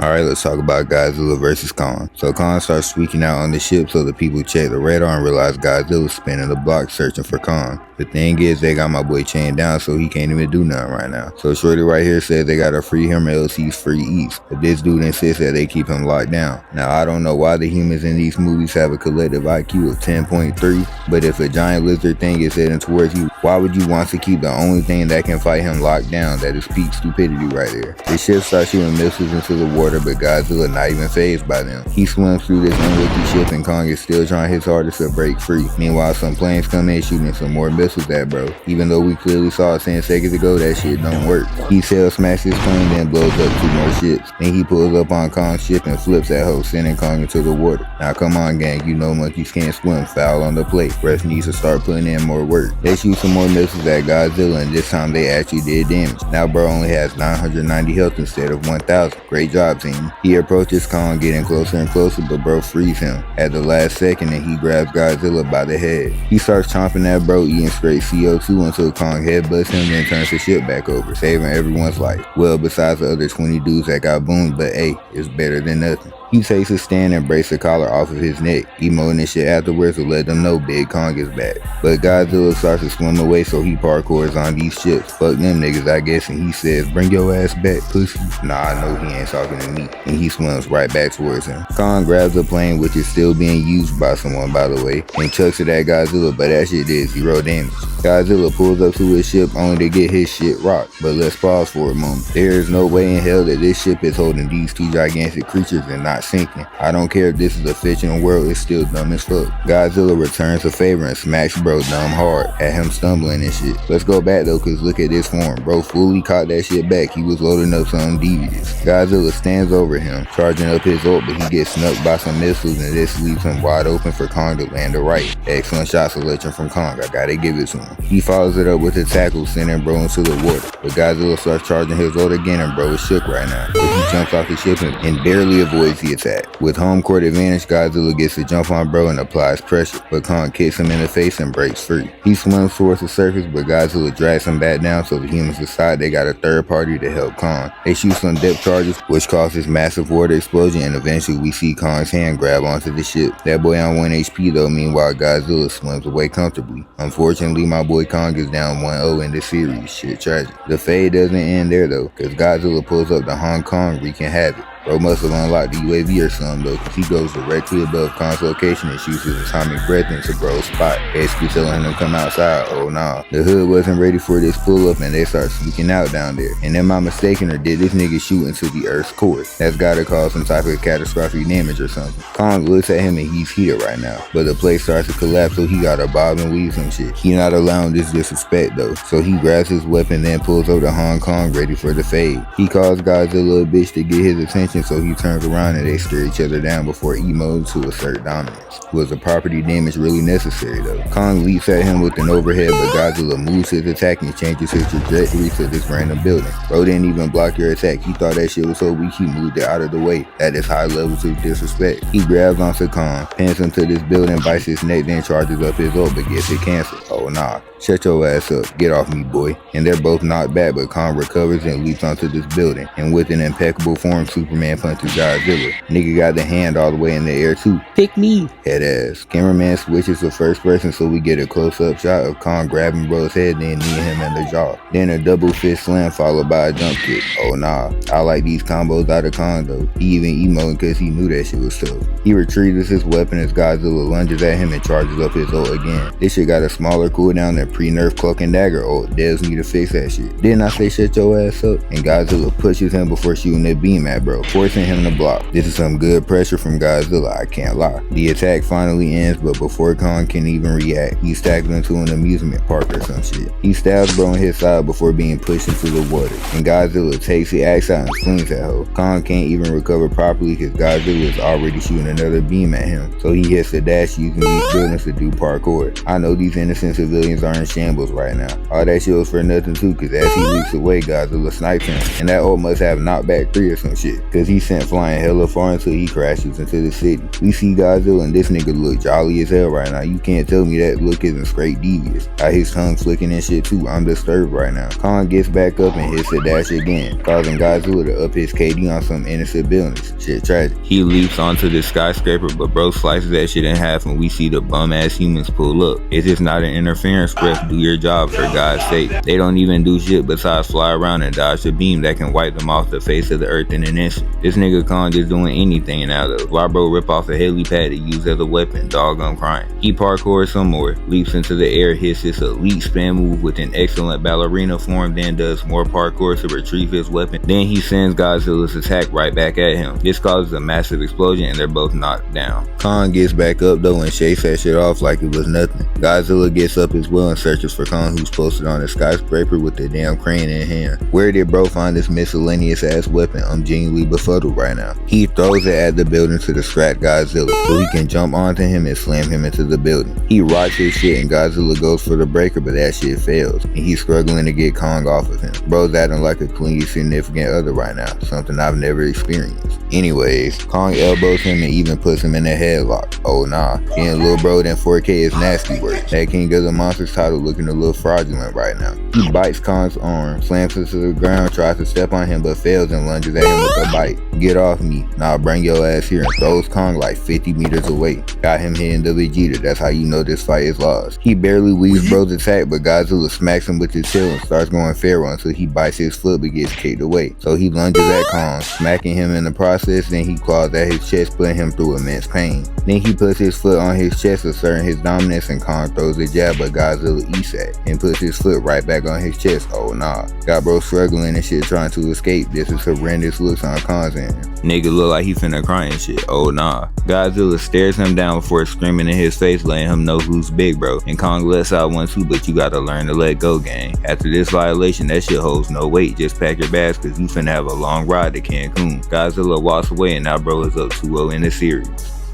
Alright, let's talk about Godzilla versus Kong. So Kong starts freaking out on the ship, so the people check the radar and realize Godzilla's spinning the block searching for Kong. The thing is, they got my boy chained down, so he can't even do nothing right now. So Shorty right here says they gotta free him or else he's free each. But this dude insists that they keep him locked down. Now, I don't know why the humans in these movies have a collective IQ of 10.3, but if a giant lizard thing is heading towards you, why would you want to keep the only thing that can fight him locked down? That is peak stupidity right there. The ship starts shooting missiles into the water, but Godzilla not even fazed by them. He swims through this unlucky ship and Kong is still trying his hardest to break free. Meanwhile, some planes come in shooting some more missiles at bro. Even though we clearly saw it 10 seconds ago, that shit don't work. He sails smashes his plane, then blows up 2 more ships. Then he pulls up on Kong's ship and flips that hoe, sending Kong into the water. Now come on gang, you know monkeys can't swim, foul on the plate. Ref needs to start putting in more work. They shoot some more missiles at Godzilla and this time they actually did damage. Now bro only has 990 health instead of 1000. Great job team. He approaches Kong, getting closer and closer, but bro frees him at the last second and he grabs Godzilla by the head. He starts chomping at bro, eating straight CO2 until Kong headbutts him, then turns the ship back over, saving everyone's life. Well, besides the other 20 dudes that got boomed, but hey, it's better than nothing. He takes a stand and breaks the collar off of his neck, emoting and shit afterwards to let them know Big Kong is back. But Godzilla starts to swim away, so he parkours on these ships. Fuck them niggas, I guess, and he says, "Bring your ass back, pussy." Nah, I know he ain't talking to me. And he swims right back towards him. Kong grabs a plane, which is still being used by someone, by the way, and chucks it at Godzilla, but that shit did 0 damage. Godzilla pulls up to his ship only to get his shit rocked. But let's pause for a moment. There is no way in hell that this ship is holding these 2 gigantic creatures and not sinking. I don't care if this is a fictional world, it's still dumb as fuck. Godzilla returns a favor and smacks bro dumb hard at him stumbling and shit. Let's go back though, cause look at this form. Bro fully caught that shit back. He was loading up some devious. Godzilla stands over him, charging up his ult, but he gets snuck by some missiles and this leaves him wide open for Kong to land the right. Excellent shot selection from Kong, I gotta give it to him. He follows it up with a tackle, sending bro into the water. But Godzilla starts charging his ult again and bro is shook right now. But he jumps off the ship and barely avoids the attack. With home court advantage, Godzilla gets a jump on bro and applies pressure, but Kong kicks him in the face and breaks free. He swims towards the surface, but Godzilla drags him back down, so the humans decide they got a third party to help Kong. They shoot some depth charges, which causes massive water explosion, and eventually we see Kong's hand grab onto the ship. That boy on 1 HP though, meanwhile Godzilla swims away comfortably. Unfortunately, my boy Kong is down 1-0 in the series. Shit tragic. The fade doesn't end there though, cause Godzilla pulls up to Hong Kong, wreaking havoc. Bro must have unlocked the UAV or something though, cause he goes directly above Kong's location and shoots his atomic breath into bro's spot, basically telling him to come outside. Oh nah. The hood wasn't ready for this pull up and they start sneaking out down there. And am I mistaken, or did this nigga shoot into the Earth's core? That's gotta cause some type of catastrophic damage or something. Kong looks at him and he's heated right now, but the place starts to collapse, so he gotta bob and weave some shit. He not allowing this disrespect though, so he grabs his weapon, then pulls over to Hong Kong ready for the fade. He calls Godzilla a bitch to get his attention, so he turns around and they stare each other down before emoting to assert dominance. Was the property damage really necessary though? Kong leaps at him with an overhead, but Godzilla moves his attack and changes his trajectory to this random building. Bro didn't even block your attack. He thought that shit was so weak he moved it out of the way. That is high levels of disrespect. He grabs onto Kong, pins him to this building, bites his neck, then charges up his ult but gets it canceled. Oh nah. Shut your ass up. Get off me, boy. And they're both knocked back, but Kong recovers and leaps onto this building. And with an impeccable form, Superman punches Godzilla. Nigga got the hand all the way in the air too. Pick me. Head ass. Cameraman switches to first person, so we get a close-up shot of Kong grabbing bro's head, then kneeing him in the jaw. Then a double fist slam followed by a jump kick. Oh nah. I like these combos out of Kong though. He even emoting cause he knew that shit was tough. He retrieves his weapon as Godzilla lunges at him and charges up his ult again. This shit got a smaller cooldown than pre-nerf Cloak and Dagger ult. Devs need to fix that shit. Didn't I say shut your ass up? And Godzilla pushes him before shooting that beam at bro, forcing him to block. This is some good pressure from Godzilla, I can't lie. The attack finally ends, but before Kong can even react, he's tackled into an amusement park or some shit. He stabs bro on his side before being pushed into the water, and Godzilla takes the axe out and slings at her. Kong can't even recover properly because Godzilla is already shooting another beam at him, so he hits the dash using these buildings to do parkour. I know these innocent civilians are in shambles right now. All that shit was for nothing too, cause as he leaps away, Godzilla snipes him, and that ult must have knockback 3 or some shit, cause he sent flying hella far until he crashes into the city. We see Godzilla and this nigga look jolly as hell right now. You can't tell me that look isn't straight devious. Got his tongue flicking and shit too. I'm disturbed right now. Kong gets back up and hits the dash again, causing Godzilla to up his KD on some innocent buildings. Shit tragic. He leaps onto the skyscraper, but bro slices that shit in half and we see the bum ass humans pull up. It's just not an interference, ref. Do your job for God's sake. They don't even do shit besides fly around and dodge the beam that can wipe them off the face of the earth in an instant. This nigga Kong just doing anything now though. Why bro rip off a helipad to use as a weapon? Dog, I'm crying. He parkours some more, leaps into the air, hits his elite spin move with an excellent ballerina form, then does more parkour to retrieve his weapon. Then he sends Godzilla's attack right back at him. This causes a massive explosion and they're both knocked down. Kong gets back up though and shakes that shit off like it was nothing. Godzilla gets up as well and searches for Kong, who's posted on a skyscraper with the damn crane in hand. Where did bro find this miscellaneous ass weapon? I'm genuinely befuddled right now. He throws it at the building to distract Godzilla so he can jump onto him and slam him into the building. He rocks his shit and Godzilla goes for the breaker, but that shit fails and he's struggling to get Kong off of him. Bro's acting like a clingy significant other right now, something I've never experienced. Anyways, Kong elbows him and even puts him in a headlock. Oh nah, getting little bro in 4K is nasty work. That King of the Monsters title looking a little fraudulent right now. He bites Kong's arm, slams him to the ground, tries to step on him but fails and lunges at him with a bite. Get off me, nah, bring your ass here, and throws Kong like 50 meters away. Got him hitting the Vegeta. That's how you know this fight is lost. He barely weaves bro's attack, but Godzilla smacks him with his tail and starts going feral until he bites his foot but gets kicked away. So he lunges at Kong, smacking him in the process, then he claws at his chest, putting him through immense pain. Then he puts his foot on his chest, asserting his dominance, and Kong throws a jab, but Godzilla eats that and puts his foot right back on his chest. Oh nah. Got bro struggling and shit trying to escape. This is horrendous looks on Kong's end. Nigga look like he finna cry and shit. Oh nah. Godzilla stares him down before screaming in his face, letting him know who's big bro. And Kong lets out one too, but you gotta learn to let go, gang. After this violation, that shit holds no weight. Just pack your bags cause you finna have a long ride to Cancun. Godzilla walks away and now bro is up 2-0 in the series.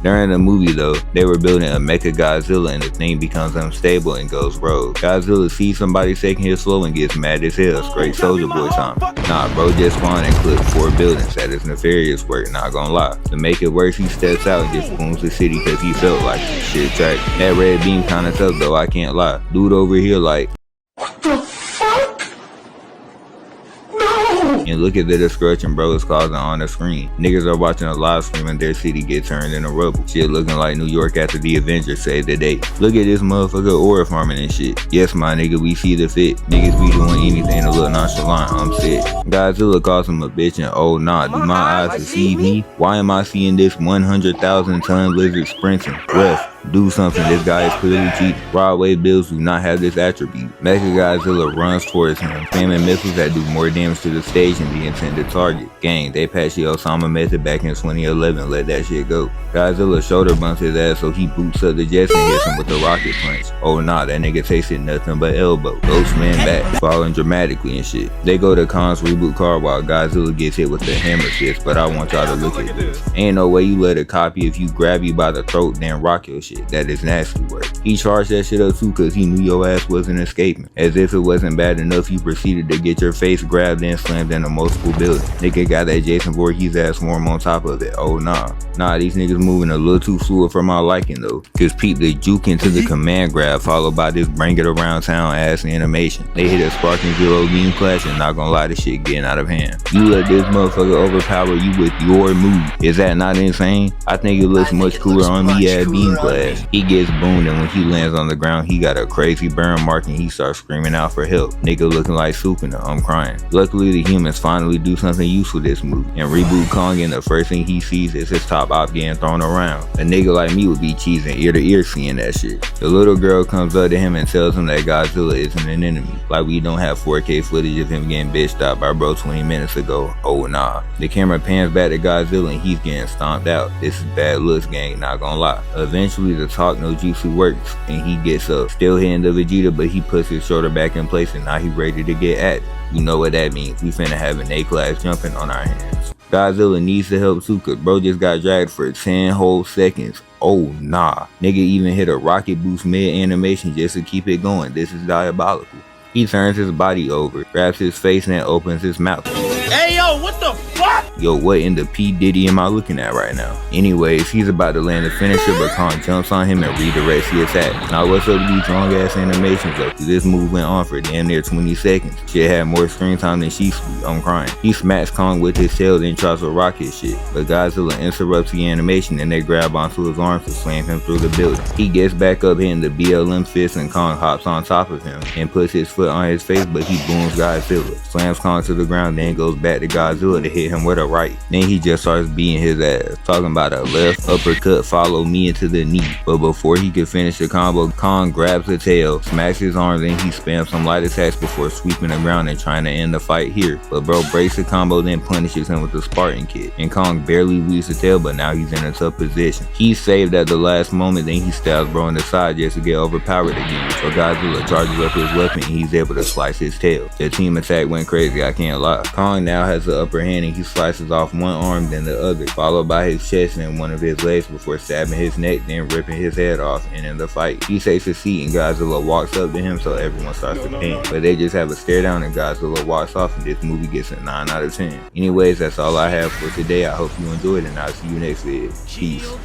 During the movie though, they were building a Mecha Godzilla and the thing becomes unstable and goes rogue. Godzilla sees somebody taking his slow and gets mad as hell. Straight Soldier Boy time. Nah, bro just spawned and clipped 4 buildings. That is nefarious work, not gonna lie. To make it worse, he steps out and just booms the city cause he felt like it. Shit track. That red beam kinda tough though, I can't lie. Dude over here like, and look at the destruction bro is causing on the screen. Niggas are watching a live stream and their city get turned into rubble. Shit looking like New York after the Avengers saved the day. Look at this motherfucker aura farming and shit. Yes my nigga, we see the fit. Niggas be doing anything to look nonchalant, I'm sick. Godzilla calls him a bitch and oh nah, do my eyes deceive me? Why am I seeing this 100,000 ton lizard sprinting? Ref, do something, this guy is clearly cheating. Broadway builds do not have this attribute. Mecha Godzilla runs towards him, spamming missiles that do more damage to the stage than the intended target. Gang, they patched the Osama method back in 2011, let that shit go. Godzilla shoulder bumps his ass so he boots up the jets and hits him with the rocket punch. Oh nah, that nigga tasted nothing but elbow. Ghost man back, falling dramatically and shit. They go to Kong's reboot car while Godzilla gets hit with the hammer fist, but I want y'all to look at this. Ain't no way you let a copy if you grab you by the throat then rock your shit. That is nasty work. He charged that shit up too cause he knew your ass wasn't escaping. As if it wasn't bad enough, you proceeded to get your face grabbed and slammed into multiple buildings. Nigga got that Jason Voorhees ass form on top of it. Oh nah. Nah, these niggas moving a little too fluid for my liking though. Cause peep the juke into the command grab followed by this bring it around town ass animation. They hit a sparking zero beam clash and not gonna lie, this shit getting out of hand. You let this motherfucker overpower you with your move. Is that not insane? I think it looks much cooler on me at beam clash. He gets boomed and when he lands on the ground, he got a crazy burn mark and he starts screaming out for help. Nigga looking like Sukuna, I'm crying. Luckily the humans finally do something useful this move and reboot Kong and the first thing he sees is his top op getting thrown around. A nigga like me would be cheesing ear to ear seeing that shit. The little girl comes up to him and tells him that Godzilla isn't an enemy. Like we don't have 4K footage of him getting bitched out by bro 20 minutes ago. Oh nah. The camera pans back to Godzilla and he's getting stomped out. This is bad looks, gang, not gonna lie. Eventually the talk no jutsu works and he gets up, still hitting the Vegeta, but he puts his shoulder back in place and now he ready to get at it. You know what that means. We finna have an A-class jumping on our hands. Godzilla needs the help too, cause bro just got dragged for 10 whole seconds. Oh nah. Nigga even hit a rocket boost mid-animation just to keep it going. This is diabolical. He turns his body over, grabs his face, and opens his mouth. Hey yo, what the fuck? Yo, what in the P Diddy am I looking at right now? Anyways, he's about to land the finisher, but Kong jumps on him and redirects the attack. Now what's up with these long ass animations though? Cause this move went on for damn near 20 seconds. Shit had more screen time than She Sweet. I'm crying. He smacks Kong with his tail, then tries to rock his shit. But Godzilla interrupts the animation and they grab onto his arms to slam him through the building. He gets back up hitting the BLM fist and Kong hops on top of him and puts his foot on his face, but he booms Godzilla. Slams Kong to the ground, then goes back to Godzilla to hit him with a right. Then he just starts beating his ass, talking about a left uppercut, follow me into the knee. But before he could finish the combo, Kong grabs the tail, smacks his arm, then he spams some light attacks before sweeping the ground and trying to end the fight here. But bro breaks the combo, then punishes him with the Spartan kick. And Kong barely weaves the tail, but now he's in a tough position. He's saved at the last moment, then he stabs bro in the side just to get overpowered again. So Godzilla charges up his weapon and he's able to slice his tail. The team attack went crazy, I can't lie. Kong now has the upper hand and he slices off one arm then the other, followed by his chest and one of his legs before stabbing his neck, then ripping his head off and in the fight. He takes a seat and Godzilla walks up to him, so everyone starts to pan. But they just have a stare down and Godzilla walks off and this movie gets a 9 out of 10. Anyways, that's all I have for today. I hope you enjoyed and I'll see you next video. Peace.